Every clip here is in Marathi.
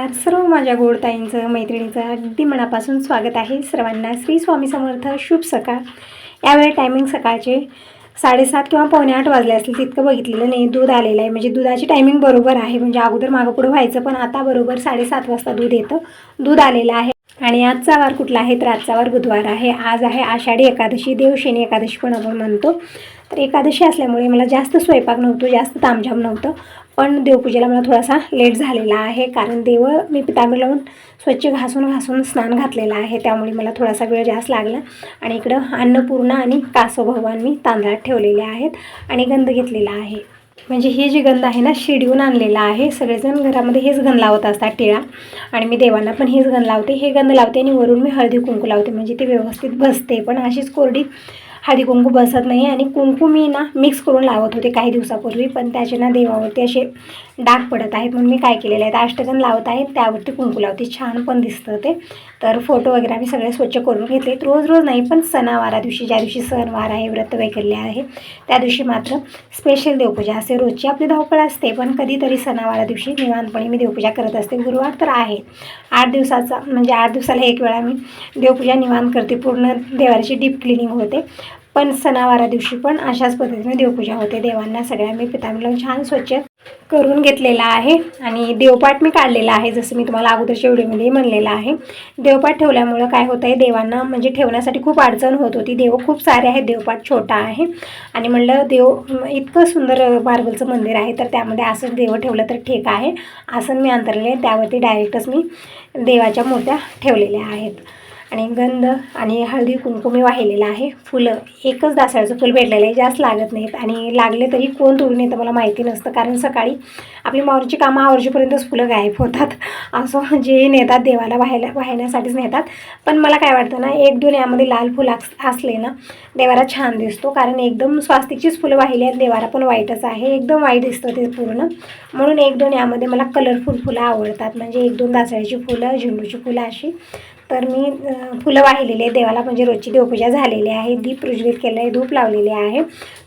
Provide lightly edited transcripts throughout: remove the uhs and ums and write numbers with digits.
नमस्कार सर्व माझ्या गोडताईंचं मैत्रिणीचं अगदी मनापासून स्वागत आहे सर्वांना. श्री स्वामी समर्थ. शुभ सकाळ. यावेळी टायमिंग सकाळचे 7:30 किंवा 7:45 वाजले असतील, तितकं बघितलेलं नाही. दूध आलेलं आहे, म्हणजे दुधाची टायमिंग बरोबर आहे. म्हणजे अगोदर मागं पुढं व्हायचं, पण आता बरोबर 7:30 वाजता दूध येतं. दूध आलेलं आहे. आणि आजचा वार कुठला आहे तर आजचा वार बुधवार आहे. आज आहे आषाढी एकादशी, देवशनी एकादशी पण आपण म्हणतो. तर एकादशी असल्यामुळे मला जास्त स्वयंपाक नव्हतं, जास्त तामझाम नव्हतं. पण देवपूजेला मला थोडासा लेट झालेला आहे, कारण मी पितांबर लावून स्वच्छ घासून स्नान घातलेलं आहे. त्यामुळे मला थोडासा वेळ जास्त लागला. आणि इकडं अन्नपूर्णा आणि कासव भगवान मी तांदळात ठेवलेले आहेत आणि गंध घेतलेला आहे. म्हणजे हे जे गंध आहे ना, शिडीहून आणलेला आहे. सगळेजण घरामध्ये हेच गंध लावत असतात, टिळा. आणि मी देवांना पण हेच गंध लावते. हे गंध लावते आणि वरून मी हळदी कुंकू लावते, म्हणजे ते व्यवस्थित बसते. पण अशीच कोरडी हळदी कुंकू बसत नाही. आणि कुंकू मी ना मिक्स करून लावत होते काही दिवसापूर्वी, पण त्याचे ना देवावरती असे डाग पडत आहेत. म्हणून मी काय केलेले आहेत, अष्टगंध लावत आहेत, त्यावरती कुंकू लावते. छान पण दिसतं ते. तर फोटो वगैरे मी सगळे स्वच्छ करून घेतले. रोज नाही, पण सणावारा दिवशी, ज्या दिवशी सणवार आहे, व्रत वगैरे आहे, त्या दिवशी मात्र स्पेशल देवपूजा असते. रोजची आपली धावपळ असते, पण कधीतरी सणावारा दिवशी निवांतपणे मी देवपूजा करत असते. गुरुवार तर आहे 8 दिवसाचा, म्हणजे 8 दिवसाला एक वेळा मी देवपूजा निवांत करते. पूर्ण देवाची डीप क्लिनिंग होते. पण सणावारा दिवशी पण अशाच पद्धतीने देवपूजा होते. देवांना सगळ्या मी पितांबर लावून छान स्वच्छ करून घेतलेला आहे. आणि देवपाठ मी काढलेला आहे, जसं मी तुम्हाला अगोदरच्या व्हिडिओमध्ये म्हणलेलं आहे. देवपाठ ठेवल्यामुळं काय होतं आहे, देवांना म्हणजे ठेवण्यासाठी खूप अडचण होत होती. देव खूप सारे आहेत, देवपाठ छोटा आहे. आणि म्हणलं देव इतकं सुंदर मार्बलचं मंदिर आहे, तर त्यामध्ये असं देव ठेवलं तर ठीक आहे. आसन मी अंतरले, त्यावरती डायरेक्टच मी देवाच्या मूर्त्या ठेवलेल्या आहेत. आणि गंध आणि हळदी कुंकू मी वाहिलेलं आहे. फुलं एकच दासळाचं फुल भेटलेलं आहे, जास्त लागत नाहीत. आणि लागले तरी कोण तोडून येतं मला माहिती नसतं, कारण सकाळी आपली मावरची कामं आवरजेपर्यंतच फुलं गायब होतात. असं जे नेतात देवाला वाहण्यासाठीच नेतात. पण मला काय वाटतं ना, 1-2 यामध्ये लाल फुलं असले ना, देवाला छान दिसतो. कारण एकदम स्वास्तिकचीच फुलं वाहिली आहेत, देवाला पण वाईटच आहे, एकदम वाईट दिसतं ते पूर्ण. म्हणून 1-2 यामध्ये मला कलरफुल फुलं आवडतात. म्हणजे 1-2 दासळाची फुलं, झेंडूची फुलं अशी. तर मी फुलं वाहिलेली आहे देवाला. म्हणजे रोजची देवपूजा झालेली आहे. दीप प्रज्वलित केलं आहे, धूप लावलेले आहे,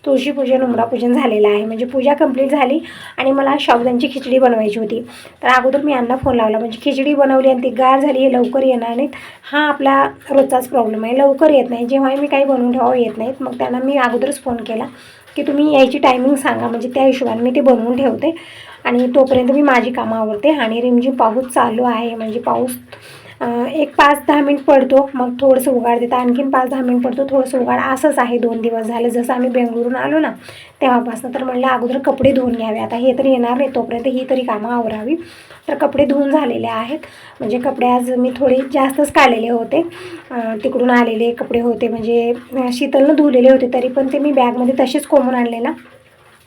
तुळशीपूजन, उंबरापूजन झालेलं आहे. म्हणजे पूजा कंप्लीट झाली. आणि मला साबुदाण्याची खिचडी बनवायची होती. तर अगोदर मी यांना फोन लावला, म्हणजे खिचडी बनवली आणि ती गार झाली, हे लवकर येणार नाहीत. हा आपला रोजचाच प्रॉब्लेम आहे, लवकर येत नाही. जेव्हा मी काही बनवून ठेवावं येत नाहीत. मग त्यांना मी अगोदरच फोन केला की तुम्ही यायची टायमिंग सांगा, म्हणजे त्या हिशोबाने मी ते बनवून ठेवते. आणि तोपर्यंत मी माझी कामं आवरते. आणि रिमझिम पाऊस चालू आहे. म्हणजे पाऊस एक 5-10 मिनिट पडतो, मग थोडंसं उघाड देतं, आणखीन 5-10 मिनिट पडतो, थोडंसं उघाड. असंच आहे 2 दिवस झालं. जसं आम्ही बेंगळुरून आलो ना तेव्हापासून. तर म्हणलं अगोदर कपडे धुवून घ्यावे. आता हे तरी येणार नाही, तोपर्यंत ही तरी कामं आवरावी. तर कपडे धुवून झालेले आहेत. म्हणजे कपडे आज मी थोडे जास्तच काढलेले होते, तिकडून आलेले कपडे होते. म्हणजे शीतलनं धुवलेले होते, तरी पण ते मी बॅगमध्ये तसेच कोंबून आणले ना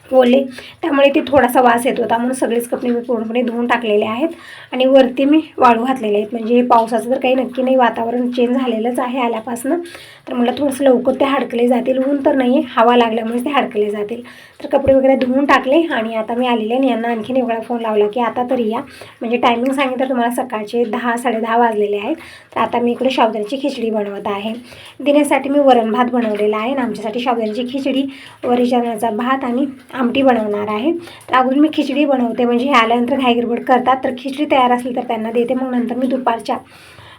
ओले, त्यामुळे ते थोडासा वास येत होता. म्हणून सगळेच कपडे मी पूर्णपणे धुवून टाकलेले आहेत. आणि वरती मी वाळू घातलेले आहेत. म्हणजे पावसाचं तर काही नक्की नाही, वातावरण चेंज झालेलंच आहे आल्यापासून. तर मला थोडंसं लवकर ते हडकले जातील. ऊन तर नाही आहे, हवा लागल्यामुळे ते हडकले जातील. तर कपडे वगैरे धुवून टाकले. आणि आता मी आलेले आणि यांना आणखीन एवढा फोन लावला की आता तरी या. म्हणजे टायमिंग सांगितलं तुम्हाला, सकाळचे 10-10:30 वाजलेले आहेत. तर आता मी इकडे साबुदाण्याची खिचडी बनवत आहे. दिनेशसाठी मी वरण भात बनवलेला आहे आणि आमच्यासाठी साबुदाण्याची खिचडी, वरीचा भात आणि आमटी बनवणार आहे. तर अगोदर मी खिचडी बनवते, म्हणजे हे आल्यानंतर घाईगडबड करतात. तर खिचडी तयार असली तर त्यांना देते. मग नंतर मी दुपारच्या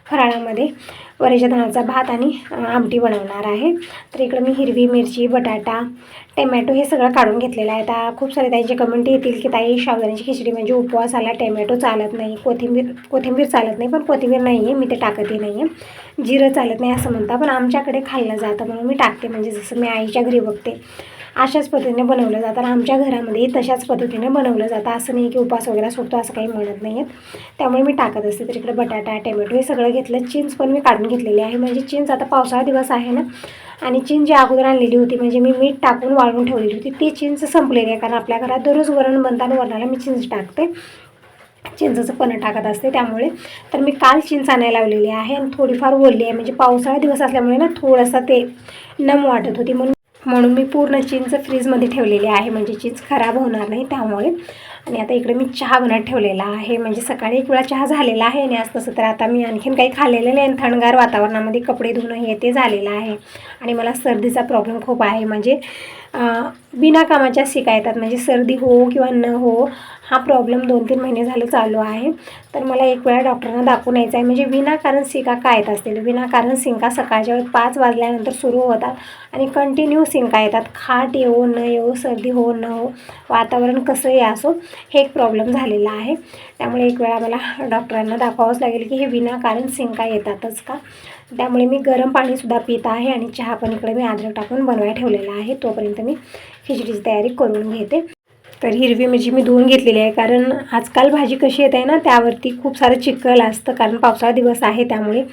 फराळामध्ये वरीच्या तांदळाचा भात आणि आमटी बनवणार आहे. तर इकडं मी हिरवी मिरची, बटाटा, टमॅटो हे सगळं काढून घेतलेलं आहे. आता खूप सारे त्यांचे कमेंट येतील की ताई साबुदाण्याची खिचडी म्हणजे उपवासाला टमॅटो चालत नाही, कोथिंबीर चालत नाही. पण कोथिंबीर नाही आहे, मी ते टाकतही नाही आहे. जिरं चालत नाही असं म्हणता, पण आमच्याकडे खाल्लं जातं म्हणून मी टाकते. म्हणजे जसं मी आईच्या घरी बघते अशाच पद्धतीने बनवलं जातं. आणि आमच्या घरामध्येही तशाच पद्धतीने बनवलं जातं. असं नाही की उपवास वगैरे सोडतो असं काही म्हणत नाही आहेत. त्यामुळे मी टाकत असते. तर इकडे बटाटा, टमॅटो हे सगळं घेतलं. चिंच पण मी काढून घेतलेली आहे. म्हणजे चिंच आता पावसाळा दिवस आहे ना, आणि चिंच जी अगोदर आणलेली होती, म्हणजे मी मीठ टाकून वाळून ठेवलेली होती, ती चिंच संपलेली आहे. कारण आपल्या घरात दररोज वरण बनताना वरणाला मी चिंच टाकते, चिंचेचं पण टाकत असते. त्यामुळे तर मी काल चिंच आणायला लावलेली आहे. आणि थोडीफार ओली आहे, म्हणजे पावसाळा दिवस असल्यामुळे ना थोडंसं ते नम वाटत होती. म्हणून मी पूर्ण चिंच फ्रीजमध्ये ठेवलेली आहे, म्हणजे चिंच खराब होणार नाही त्यामुळे. आणि आता इकडे मी चहा बनवत ठेवलेला आहे. म्हणजे सकाळी एक वेळा चहा झालेला आहे. आणि आज तसं तर आता मी आणखीन काही खाल्लेलं नाही. आणि थंडगार वातावरणामध्ये कपडे धुणं हे ते झालेलं आहे. आणि मला सर्दीचा प्रॉब्लेम खूप आहे. म्हणजे बिना कामाच्या शिका येतात, म्हणजे सर्दी हो किंवा न हो हा प्रॉब्लेम 2-3 महिने झालं चालू आहे. तर मला एक वेळा डॉक्टरांना दाखवून यायचं आहे. म्हणजे विनाकारण शिंका का येत असतील, विनाकारण शिंका सकाळच्या वेळेस 5 वाजल्यानंतर सुरू होतात आणि कंटिन्यू शिंका येतात. खाट येवो न येवो, सर्दी हो न हो, वातावरण कसंही असो, हे एक प्रॉब्लेम झालेला आहे. त्यामुळे एक वेळा मला डॉक्टरांना दाखवावंच लागेल की हे विनाकारण शिंका येतातच का. त्यामुळे मी गरम पाणीसुद्धा पित आहे आणि चहा पण इकडे मी अद्रक टाकून बनवायला ठेवलेला आहे. तोपर्यंत मी खिचडीची तयारी करून घेते. तर हिरवी मिरची मी धुवून घेतलेली आहे, कारण आजकाल भाजी कशी येत आहे ना, त्यावरती खूप सारं चिखल असतं, कारण पावसाळा दिवस आहे त्यामुळे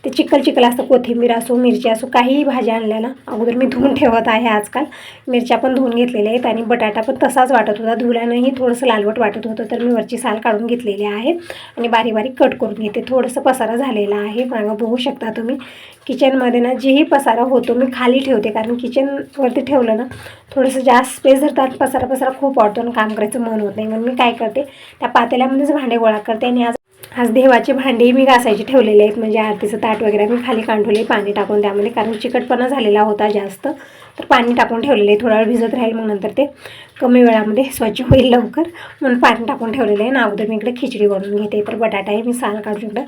ते चिखल असतं. कोथिंबीर असो, मिरची असो, काहीही भाज्या आणल्या ना अगोदर मी धुवून ठेवत आहे. आजकाल मिरच्या पण धुवून घेतलेल्या आहेत आणि बटाटा पण तसाच वाटत होता, धुल्यानंही थोडंसं लालवट वाटत होतं. तर मी वरची साल काढून घेतलेली आहे आणि बारीक बारीक कट करून घेते. थोडंसं पसारा झालेला आहे, मागं बघू शकता तुम्ही. किचनमध्ये ना जेही पसारा होतो मी खाली ठेवते, कारण किचनवरती ठेवलं ना थोडंसं जास्त स्पेस धरतात, पसारा खूप वाटतो आणि काम करायचं मन होत नाही. म्हणून मी काय करते, त्या पातेल्यामध्येच भांडे गोळा करते. आणि आज देवाचे भांडेही मी घासायचे ठेवलेले आहेत, म्हणजे आरतीचं ताट वगैरे मी खाली काढून ठेवले पाणी टाकून त्यामध्ये, कारण चिकटपणा झालेला होता जास्त. तर पाणी टाकून ठेवलेलं आहे, थोडा वेळ भिजत राहील, मग नंतर ते कमी वेळामध्ये स्वच्छ होईल लवकर, म्हणून पाणी टाकून ठेवलेलं आहे. ना अगोदर मी इकडे खिचडी बनवून घेते. तर बटाटाही मी साल काढून इकडं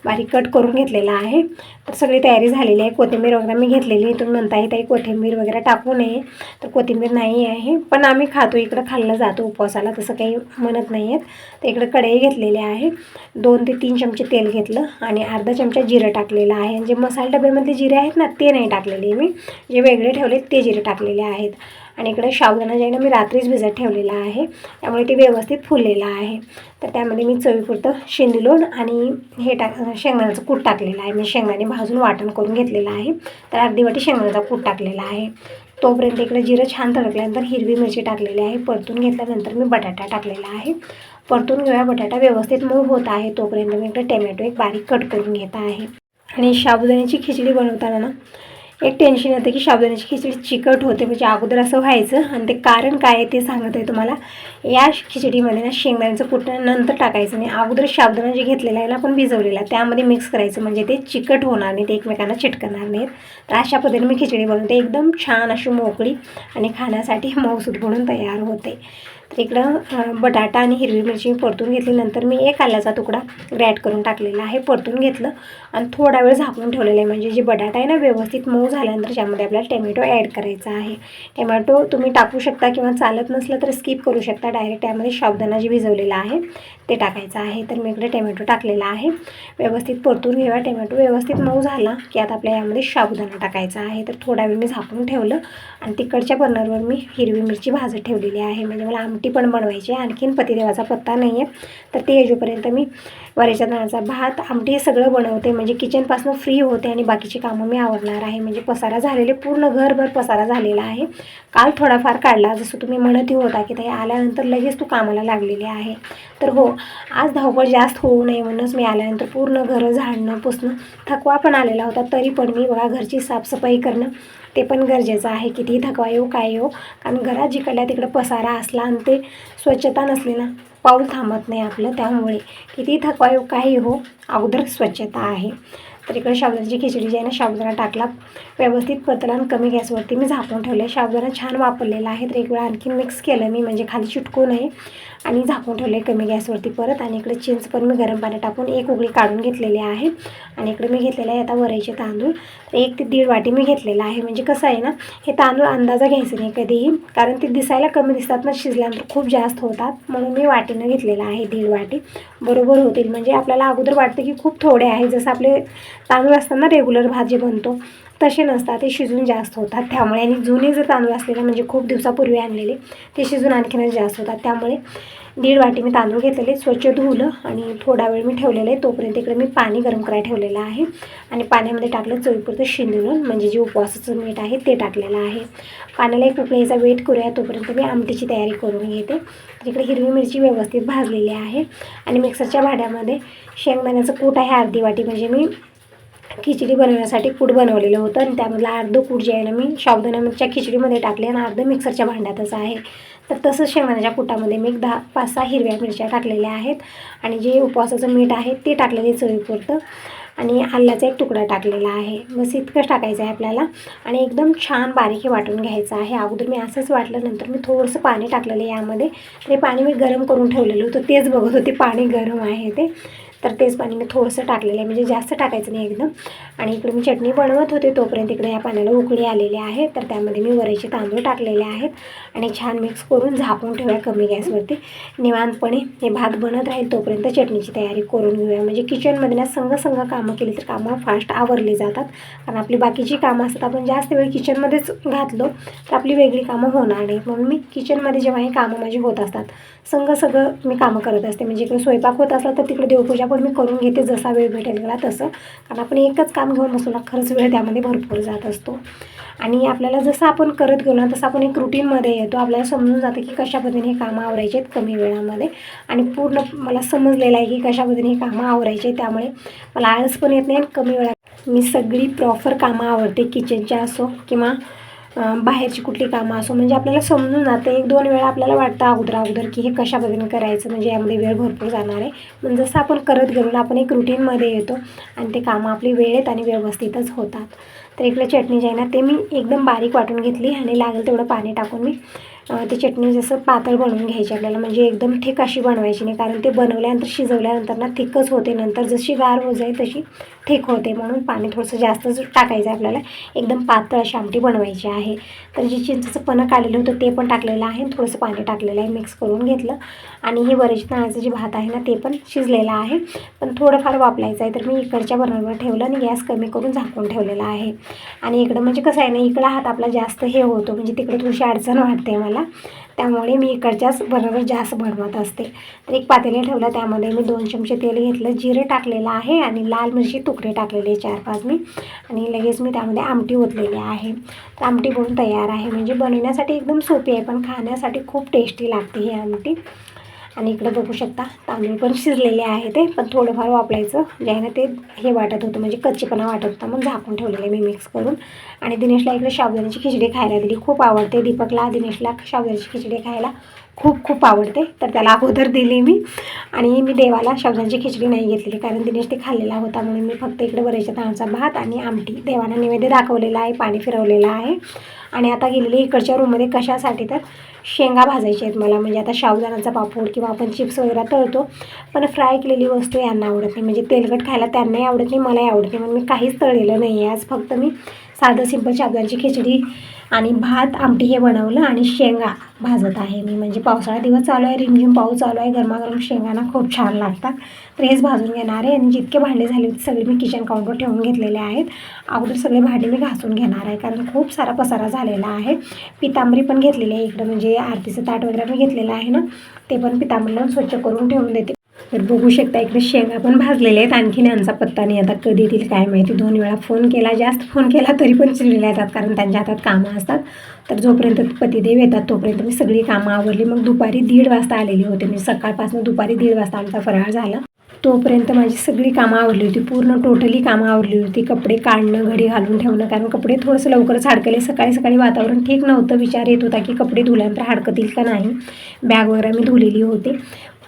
बारीक कट करून घेतलेला आहे. तर सगळी तयारी झालेली आहे. कोथिंबीर वगैरे मी घेतलेली आहे. तुम्ही म्हणताय ताई कोथिंबीर वगैरे टाकू नये, तर कोथिंबीर नाही आहे, पण आम्ही खातो, इकडं खाल्लं जातो उपवासाला, तसं काही म्हणत नाही आहेत. तर इकडं कढई घेतलेली आहे, 2 ते 3 चमचे तेल घेतलं आणि अर्धा चमचा जिरं टाकलेलं आहे. आणि जे मसाला डब्यामधले जिरे आहेत ना ते नाही टाकलेले मी, जे वेगळे ठेवले ते जिरे टाकलेले आहेत. आणि इकडे साबुदाणा जे आहे ना मी रात्रीच भिजत ठेवलेला आहे, त्यामुळे ते व्यवस्थित फुललेलं आहे. तर त्यामध्ये मी चवीपुरतं शेंगलोण आणि हे शेंगदाण्याचं कूट टाकलेलं आहे. मी शेंगदाणे भाजून वाटण करून घेतलेलं आहे. तर अर्धी वाटी शेंगदाण्याचा कूट टाकलेला आहे. तोपर्यंत इकडे जिरं छान तडकल्यानंतर हिरवी मिरची टाकलेली आहे. परतून घेतल्यानंतर मी बटाटा टाकलेला आहे. परतून घेऊया, बटाटा व्यवस्थित मऊ होत आहे तोपर्यंत मी इकडे टोमॅटो एक बारीक कट करून घेत आहे. आणि साबुदाण्याची खिचडी बनवताना ना एक टेन्शन येतं की साबुदाण्याची खिचडी चिकट होते, म्हणजे अगोदर असं व्हायचं. आणि ते कारण काय आहे ते सांगत आहे तुम्हाला. या खिचडीमध्ये ना शेंगदाण्याचं कूट नंतर टाकायचं नाही, अगोदर साबुदाणा जे घेतलेला आहे ना आपण भिजवलेला त्यामध्ये मिक्स करायचं, म्हणजे ते चिकट होणार नाही, ते एकमेकांना चिटकणार नाहीत. तर अशा पद्धतीने मी खिचडी बनवते, एकदम छान अशी मोकळी आणि खाण्यासाठी मऊसूद बनून तयार होते. तर इकडं बटाटा आणि हिरवी मिरची परतून घेतली. नंतर मी एक आल्याचा तुकडा ग्रॅट करून टाकलेला आहे, परतून घेतलं आणि थोडा वेळ झाकून ठेवलेलं आहे. म्हणजे जे बटाटा आहे ना व्यवस्थित मऊ झाल्यानंतर त्यामध्ये आपल्याला टोमॅटो ॲड करायचा आहे. टोमॅटो तुम्ही टाकू शकता किंवा चालत नसलं तर स्किप करू शकता, डायरेक्ट त्यामध्ये साबुदाणा जे भिजवलेला आहे ते टाकायचं आहे. तर मी इकडे टोमॅटो टाकलेला आहे, व्यवस्थित परतून घेऊया. टोमॅटो व्यवस्थित मऊ झाला की आता आपल्या यामध्ये साबुदाणा टाकायचा आहे. तर थोडा वेळ मी झाकून ठेवलं आणि तिकडच्या बर्नरवर मी हिरवी मिरची भाजत ठेवलेली आहे, म्हणजे मला आमटी पण बनवायची आहे. आणखीन पतिदेवाचा पत्ता नाही आहे, तर ते येजोपर्यंत मी वरीच्या तांदळाचा भात आमटी हे सगळं बनवते, म्हणजे किचनपासून फ्री होते आणि बाकीची कामं मी आवरणार आहे. म्हणजे पसारा झालेले, पूर्ण घरभर पसारा झालेला आहे. काल थोडाफार काढला, जसं तुम्ही म्हणतही होता की ताई आल्यानंतर लगेच तू कामाला लागलेली आहे. तर हो, आज धावपळ जास्त होऊ नये म्हणूनच मी आल्यानंतर पूर्ण घरं झाडणं पुसणं, थकवा पण आलेला होता, तरी पण मी बघा घरची साफसफाई करणं ते पण गरजेचं आहे. कितीही थकवा येऊ काय येऊ, कारण घरात जिकडल्या तिकडं पसारा असला आणि ते स्वच्छता नसली ना पाऊल थांबत नाही आपलं. त्यामुळे कितीही थकवा येऊ काही हो, अगोदर स्वच्छता आहे. तर इकडे साबुदाण्याची खिचडी जी आहे ना, साबुदाणा टाकला व्यवस्थित परतला आणि कमी गॅसवरती मी झाकून ठेवलं. साबुदाणा छान वापरलेला आहे. तर एक वेळा आणखी मिक्स केलं मी, म्हणजे खाली चिटकू नये, आणि झाकून ठेवले कमी गॅसवरती परत. आणि इकडे चिंच पण मी गरम पाणी टाकून एक उकळी काढून घेतलेली आहे. आणि इकडे मी घेतलेले आहे आता वरईचे तांदूळ, 1 ते 1.5 वाटी मी घेतलेला आहे. म्हणजे कसं आहे ना, हे तांदूळ अंदाजा घ्यायचं नाही कधीही, कारण ते दिसायला कमी दिसतात ना, शिजल्यानंतर खूप जास्त होतात, म्हणून मी वाटीनं घेतलेला आहे. 1.5 वाटी बरोबर होतील. म्हणजे आपल्याला अगोदर वाटतं की खूप थोडे आहे, जसं आपले तांदूळ असतात ना रेग्युलर भात जे बनतो तसे नसतात, ते शिजून जास्त होतात. त्यामुळे आणि जुने जर तांदूळ असलेले म्हणजे खूप दिवसापूर्वी आणलेले ते शिजून आणखीनच जास्त होतात. त्यामुळे 1.5 वाटी मी तांदूळ घेतलेले, स्वच्छ धुवलं आणि थोडा वेळ मी ठेवलेलं आहे. तोपर्यंत इकडे मी पाणी गरम करायला ठेवलेलं आहे आणि पाण्यामध्ये टाकलं चवीपुरतं शेंगदाणे, म्हणजे जे उपवासाचं मीठ आहे ते टाकलेलं आहे. पाण्याला एक उकळीचा वेट करूया, तोपर्यंत मी आमटीची तयारी करून घेते. तर इकडे हिरवी मिरची व्यवस्थित भाजलेली आहे आणि मिक्सरच्या भांड्यामध्ये शेंगदाण्याचं कूट आहे अर्धी वाटी, म्हणजे मी खिचडी बनवण्यासाठी कूट बनवलेलं होतं आणि त्यामधलं अर्धं कूट जे आहे ना मी साबुदाण्याच्या खिचडीमध्ये टाकले आणि अर्धं मिक्सरच्या भांड्यातच आहे. तर तसंच शेंगदाण्याच्या कुटामध्ये मी 5-6 हिरव्या मिरच्या टाकलेल्या आहेत आणि जे उपवासाचं मीठ आहे ते टाकलेले चवीपुरतं. आणि आल्याचा एक तुकडा टाकलेला आहे. बस इतकंच टाकायचं आहे आपल्याला आणि एकदम छान बारीक हे वाटून घ्यायचं आहे. अगोदर मी असंच वाटलं, नंतर मी थोडंसं पाणी टाकलेलं यामध्ये. ते पाणी मी गरम करून ठेवलेलं होतं, तेच बघत होते पाणी गरम आहे ते, तर तेच पाणी मी थोडंसं टाकलेलं आहे, म्हणजे जास्त टाकायचं नाही एकदम. आणि इकडे मी चटणी बनवत होते तोपर्यंत इकडे या पाण्याला उकळी आलेली आहे. तर त्यामध्ये मी वरईचे तांदूळ टाकलेले आहेत आणि छान मिक्स करून झाकून ठेवूया कमी गॅसवरती. निवांतपणे हे भात बनत राहील तोपर्यंत चटणीची तयारी करून घेऊया. म्हणजे किचनमध्ये ना संग कामं केली तर कामं फास्ट आवरली जातात. कारण आपली बाकीची कामं असतात, आपण जास्त वेळ किचनमध्येच घातलो तर आपली वेगळी कामं होणार नाही. म्हणून मी किचनमध्ये जेव्हा हे कामं माझी होत असतात सगळं मी कामं करत असते. म्हणजे इकडे स्वयंपाक होत असला तर तिकडे देवपूजा पण मी करून घेते, जसा वेळ भेटेल मला तसं. कारण आपण एकच काम घेऊन बसलो ना, खरंच वेळ त्यामध्ये भरपूर जात असतो. आणि आपल्याला जसं आपण करत गेलो ना तसं आपण एक रुटीनमध्ये येतो. आपल्याला समजून जातं की कशा पद्धतीने हे कामं आवरायचे आहेत कमी वेळामध्ये. आणि पूर्ण मला समजलेलं आहे की कशा पद्धतीने हे कामं आवरायचे, त्यामुळे मला आळस पण येत नाही आणि कमी वेळात मी सगळी प्रॉपर कामं आवरते. किचनच्या असो किंवा बाहेरची कुठली कामं असो, म्हणजे आपल्याला समजून जातं. 1-2 वेळा आपल्याला वाटतं अगोदर की हे कशा पद्धतीने करायचं, म्हणजे यामध्ये वेळ भरपूर जाणार आहे. पण जसं आपण करत गेलो ना आपण एक रुटीनमध्ये येतो आणि ते कामं आपली वेळेत आणि व्यवस्थितच होतात. तर इकडे चटणी जी आहे ना ते मी एकदम बारीक वाटून घेतली आणि लागेल तेवढं पाणी टाकून मी ती चटणी जसं पातळ बनवून घ्यायची आपल्याला, म्हणजे एकदम थिक अशी बनवायची नाही. कारण ते बनवल्यानंतर शिजवल्यानंतर ना थिकच होते, नंतर जशी गार हो जाईल तशी थिक होते. म्हणून पाणी थोडंसं जास्तच टाकायचं आहे आपल्याला. एकदम पातळ अशी आमटी बनवायची आहे. तर जे चिंचेचं पन्हं काढलेलं होतं ते पण टाकलेलं आहे, थोडंसं पाणी टाकलेलं आहे, मिक्स करून घेतलं. आणि हे वरईच्या तांदळाचं जे भात आहे ना ते पण शिजलेलं आहे, पण थोडंफार वापरायचं आहे. तर मी इकडच्या बर्नरवर ठेवलं आणि गॅस कमी करून झाकून ठेवलेला आहे. आणि इकडं म्हणजे कसं आहे ना, इकडं हात आपला जास्त हे होतो, म्हणजे तिकडे थोडीशी अडचण वाटते मला, त्यामुळे मी इकडच्याच बरोबर जास्त बनवत असते. तर एक पातेलं ठेवलं, त्यामध्ये मी 2 चमचे तेल घेतलं, जिरं टाकलेलं आहे आणि लाल मिरची तुकडे टाकलेले 4-5 मी. आणि लगेच मी त्यामध्ये आमटी ओतलेली आहे. तर आमटी बनवून तयार आहे. म्हणजे बनवण्यासाठी एकदम सोपी आहे, पण खाण्यासाठी खूप टेस्टी लागते ही आमटी. आणि इकडे बघू शकता तांदूळ पण शिजलेले आहे ते, पण थोडंफार वापरायचं जे आहे ना ते हे वाटत होतं, म्हणजे कच्चेपणा वाटत होता. मग झाकून ठेवलेलं मी मिक्स करून. आणि दिनेशला इकडे साबुदाण्याची खिचडी खायला दिली, खूप आवडते. दीपकला दिनेशला साबुदाण्याची खिचडी खायला खूप आवडते, तर त्याला अगोदर दिली मी. आणि मी देवाला साबुदाण्याची खिचडी नाही घेतलेली, कारण दिनेश ते खाल्लेला होता, म्हणून मी फक्त इकडे वरईच्या तांदळाचा भात आणि आमटी देवाला नैवेद्य दाखवलेला आहे, पाणी फिरवलेलं आहे. आणि आता गेलेली इकडच्या रूममध्ये कशासाठी, तर शेंगा भाजायच्या आहेत मला. म्हणजे आता साबुदाण्याचा पापड किंवा आपण चिप्स वगैरे तळतो, पण फ्राय केलेली वस्तू यांना आवडत नाही, म्हणजे तेलकट खायला त्यांनाही आवडत नाही, मलाही आवडत नाही. म्हणून मी काहीच तळलेलं नाही आहे आज. फक्त मी साधं सिंपल साबुदाण्याची खिचडी आणि भात आमटी हे बनवलं आणि शेंगा भाजत आहे मी. म्हणजे पावसाळा दिवस चालू आहे, रिमझिम पाऊस चालू आहे, गरमागरम शेंगांना खूप छान लागतात. तर हेच भाजून घेणार आहे. आणि जितके भांडे झाले होते सगळे मी किचन काउंटवर ठेवून घेतलेले आहेत. अगोदर सगळे भांडे मी घासून घेणार आहे, कारण खूप सारा पसारा झालेला आहे. पितांबरी पण घेतलेली आहे इकडं, म्हणजे आरतीचं ताट वगैरे मी घेतलेलं आहे ना, ते पण पितांबरीला स्वच्छ करून ठेवून देते. तर बघू शकता इकडे शेंगा पण भाजलेले आहेत. आणखीन यांचा पत्ता नाही, आता कधी येतील काय माहिती. 2 वेळा फोन केला, जास्त फोन केला तरी पण चिडलेले येतात, कारण त्यांच्या हातात कामं असतात. तर जोपर्यंत पतिदेव येतात तोपर्यंत मी सगळी कामं आवरली. मग दुपारी 1:30 वाजता आलेली होते, म्हणजे सकाळपासून दुपारी 1:30 वाजता आमचा फराळ झाला. तोपर्यंत माझी सगळी कामं आवरली होती, पूर्ण टोटली कामं आवरली होती. कपडे काढणं, घडी घालून ठेवणं, कारण कपडे थोडंसं लवकरच हडकले. सकाळी वातावरण ठीक नव्हतं, विचार येत होता की कपडे धुल्यानंतर हडकतील का नाही. बॅग वगैरे मी धुलेली होती,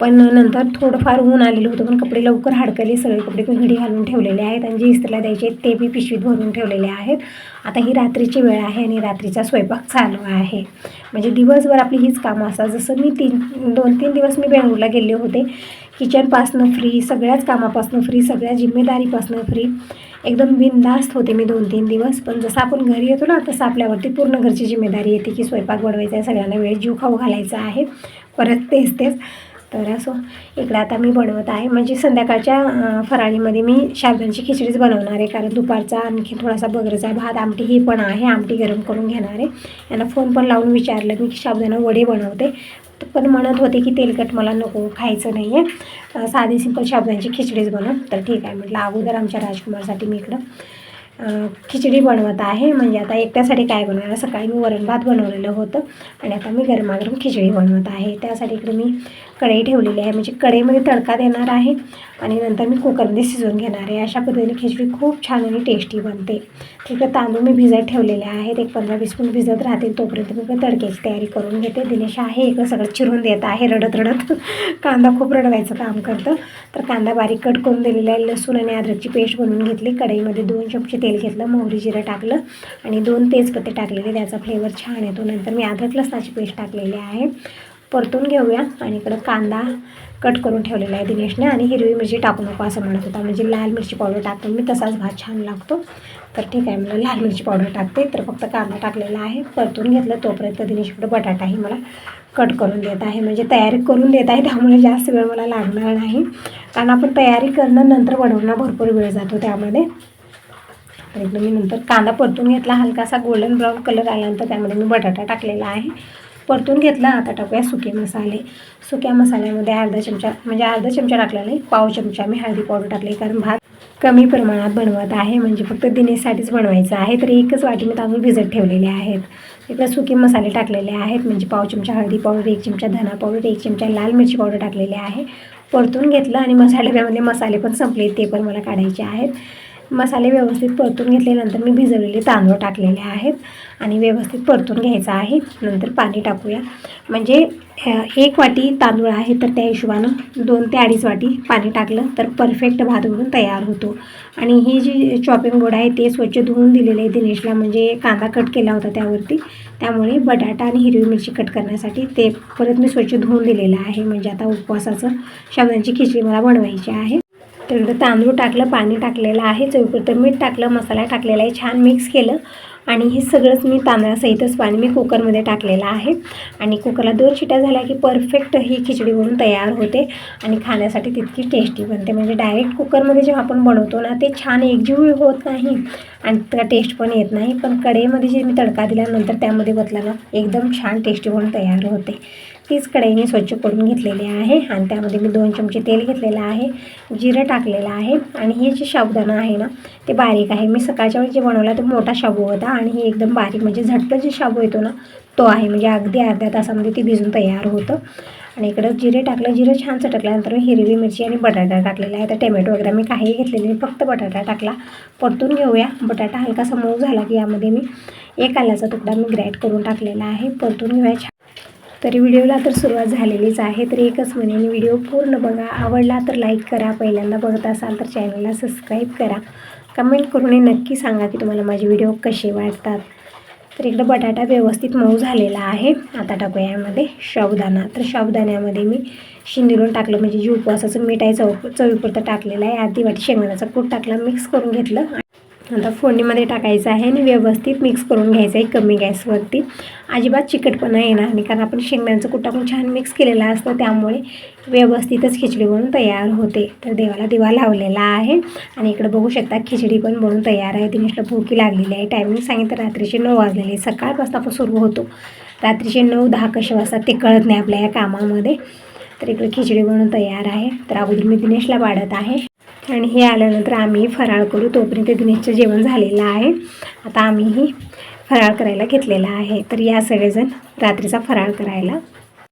पण नंतर थोडंफार ऊन आलेलं होतं, पण कपडे लवकर हडकले. सगळे कपडे मी घडी घालून ठेवलेले आहेत आणि जे इस्त्रीला द्यायचे ते मी पिशवीत भरून ठेवलेले आहेत. आता ही रात्रीची वेळ आहे आणि रात्रीचा स्वयंपाक चालू आहे. म्हणजे दिवसभर आपली हीच कामं असतात. जसं मी 2-3 दिवस मी बेंगळूरला गेले होते, किचनपासनं फ्री, सगळ्याच कामापासनं फ्री, सगळ्या जिम्मेदारीपासनं फ्री, एकदम बिनधास्त होते मी 2-3 दिवस. पण जसं आपण घरी येतो ना तसं आपल्यावरती पूर्ण घरची जिम्मेदारी येते की स्वयंपाक बनवायचा आहे, सगळ्यांना वेळ जीव खाऊ घालायचा आहे, परत तेच. तर असो इकडे आता मी बनवत आहे, म्हणजे संध्याकाळच्या फराळीमध्ये मी साबुदाण्याची खिचडीच बनवणार आहे, कारण दुपारचा आणखी थोडासा बगरचा भात आमटी ही पण आहे, आमटी गरम करून घेणार आहे. यांना फोन पण लावून विचारलं मी की साबुदाणा वडे बनवते, पण म्हणत होते की तेलकट मला नको, खायचं नाही आहे, साधी सिंपल साबुदाण्याची खिचडीच बनव. तर ठीक आहे म्हटलं. अगोदर आमच्या राजकुमारसाठी मी इकडं खिचडी बनवत आहे. म्हणजे आता एकट्यासाठी काय बनवणार, सकाळी मी वरण भात बनवलेलं होतं आणि आता मी गरमागरम खिचडी बनवत आहे. त्यासाठी इकडे मी कढई ठेवलेली आहे, म्हणजे कढईमध्ये तडका देणार आहे आणि नंतर मी कुकरमध्ये शिजवून घेणार आहे. अशा पद्धतीने खिचडी खूप छान आणि टेस्टी बनते. तिकडे तांदूळ मी भिजत ठेवलेले आहेत, एक 15-20 मिनिट भिजत राहतील. तोपर्यंत मी तडक्याची तयारी करून घेते. दिनेश आहे इकडं सगळं चिरून देत आहे रडत रडत. कांदा खूप रडवायचं काम करतं. तर कांदा बारीक कट करून दिलेला आहे. लसूण आणि अद्रकची पेस्ट बनवून घेतली. कढईमध्ये 2 चमचे तेल घेतलं, मोहरी जिरं टाकलं आणि 2 तेजपत्ते टाकलेले, त्याचा फ्लेवर छान येतो. नंतर मी अद्रक लसणाची पेस्ट टाकलेली आहे. परतून घेऊया. आणि इकडं कांदा कट करून ठेवलेला आहे दिनेशने, आणि हिरवी मिरची टाकू नको असं म्हणत होता, म्हणजे लाल मिरची पावडर टाकतो मी, तसाच भात छान लागतो. तर ठीक आहे, मला लाल मिरची पावडर टाकते. तर फक्त कांदा टाकलेला आहे, परतून घेतलं. तोपर्यंत दिनेश इकडं बटाटाही मला कट करून देत आहे, म्हणजे तयारी करून देत आहे. त्यामुळे जास्त वेळ मला लागणार नाही, कारण आपण तयारी करणं नंतर बनवणं भरपूर वेळ जातो त्यामध्ये. तर एकदम मी नंतर कांदा परतून घेतला, हलकासा गोल्डन ब्राऊन कलर आल्यानंतर त्यामध्ये मी बटाटा टाकलेला आहे, परतून घेतला. आता टाकूया सुके मसाले. सुक्या मसाल्यामध्ये अर्धा चमचा, म्हणजे अर्धा चमचा टाकला नाही, पाव चमचा मी हळदी पावडर टाकली, कारण भात कमी प्रमाणात बनवत आहे, म्हणजे फक्त दिनेशसाठीच बनवायचं आहे. तर एकच वाटी मी तांदूळ भिजत ठेवलेले आहेत. इकडे सुके मसाले टाकलेले आहेत, म्हणजे पाव चमचा हळदी पावडर, 1 चमचा धना पावडर, 1 चमचा लाल मिरची पावडर टाकलेले आहे. परतून घेतलं आणि मसाल्यामध्ये मसाले पण संपले, ते पण मला काढायचे आहेत. मसाले व्यवस्थित परतून घेतल्यानंतर मी भिजवलेले तांदूळ टाकलेले आहेत आणि व्यवस्थित परतून घ्यायचं आहे. नंतर पाणी टाकूया, म्हणजे 1 वाटी तांदूळ आहे तर त्या हिशोबानं 2 ते 2.5 वाटी पाणी टाकलं तर परफेक्ट भात बनून तयार होतो. आणि ही जी चॉपिंग बोर्ड आहे ते स्वच्छ धुवून दिलेले आहे दिनेशला, म्हणजे कांदा कट केला होता त्यावरती, त्यामुळे बटाटा आणि हिरवी मिरची कट करण्यासाठी ते परत मी स्वच्छ धुवून दिलेलं आहे. म्हणजे आता उपवासाचं साबुदाण्याची खिचडी मला बनवायची आहे. तर इकडं तांदूळ टाकलं, पाणी टाकलेलं आहे, चवीपुरतं मीठ टाकलं, मसाला टाकलेला आहे, छान मिक्स केलं. आणि हे सगळंच मी तांदळासहितच पाणी मी कुकरमध्ये टाकलेलं आहे. आणि कुकरला 2 शिट्या झाल्या की परफेक्ट ही खिचडी बनून तयार होते आणि खाण्यासाठी तितकी टेस्टी बनते. म्हणजे डायरेक्ट कुकरमध्ये जेव्हा आपण बनवतो ना, ते छान एकजीव होत नाही आणि त्याला टेस्ट पण येत नाही. पण कढईमध्ये जे मी तडका दिल्यानंतर त्यामध्ये वतला ना, एकदम छान टेस्टी बनून तयार होते. तीच कढई मी स्वच्छ करून घेतलेली आहे आणि त्यामध्ये मी 2 चमचे तेल घेतलेलं आहे, जिरं टाकलेलं आहे. आणि हे जे साबुदाणा आहे ना, ते बारीक आहे. मी सकाळच्या वेळी जे बनवला तो मोठा शाबू होता आणि हे एकदम बारीक, म्हणजे झटपट जे शाबू येतो ना तो आहे, म्हणजे अगदी अर्ध्या तासामध्ये ते भिजून तयार होतं. आणि इकडं जिरे टाकलं, जिरं छान चटकल्यानंतर हिरवी मिरची आणि बटाटा टाकलेला आहे. तर टमॅटो वगैरे मी काही घेतलेले नाही, फक्त बटाटा टाकला. परतून घेऊया. बटाटा हलकासा मऊ झाला की यामध्ये मी 1 आल्याचा तुकडा मी ग्रॅट करून टाकलेला आहे, परतून घेऊया. तरी व्हिडिओला तर सुरुवात झालेलीच आहे, तर एकच म्हणेन, व्हिडिओ पूर्ण बघा. आवडला तर लाईक करा, पहिल्यांदा बघत असाल तर चॅनलला सबस्क्राईब करा, कमेंट करून नक्की सांगा की तुम्हाला माझे व्हिडिओ कसे वाटतात. तर इकडं बटाटा व्यवस्थित मऊ झालेला आहे. आता टाकूया यामध्ये साबुदाणा. तर साबुदाण्यामध्ये मी शिंदिरून टाकलं, म्हणजे जे उपवासाचं मीठ आहे चवीपुरतं टाकलेलं आहे. अर्धी वाटी शेंगदाण्याचा कूट टाकला, मिक्स करून घेतलं. आता फोडणीमध्ये टाकायचं आहे आणि व्यवस्थित मिक्स करून घ्यायचं आहे कमी गॅसवरती. अजिबात चिकटपणा येणार नाही, कारण आपण शेंगदाण्याचं कूट टाकून छान मिक्स केलेलं असतं, त्यामुळे व्यवस्थितच खिचडी बनून तयार होते. तर देवाला दिवा लावलेला आहे आणि इकडे बघू शकता खिचडी पण बनून तयार आहे. दिनेशला भूकी लागलेली आहे. टायमिंग सांगितलं रात्रीचे 9 वाजलेले. सकाळपासून आपण सुरू होतो, रात्रीचे 9-10 कसे वाजतात ते कळत नाही आपल्या या कामामध्ये. तर इकडे खिचडी बनून तयार आहे. तर अगोदर मी दिनेशला वाढत आहे आणि हे आल्यानंतर आम्ही फराळ करू. तोपर्यंत दिनेशचं जेवण झालेलं आहे. आता आम्हीही फराळ करायला घेतलेला आहे. तर या सगळेजण रात्रीचा फराळ करायला.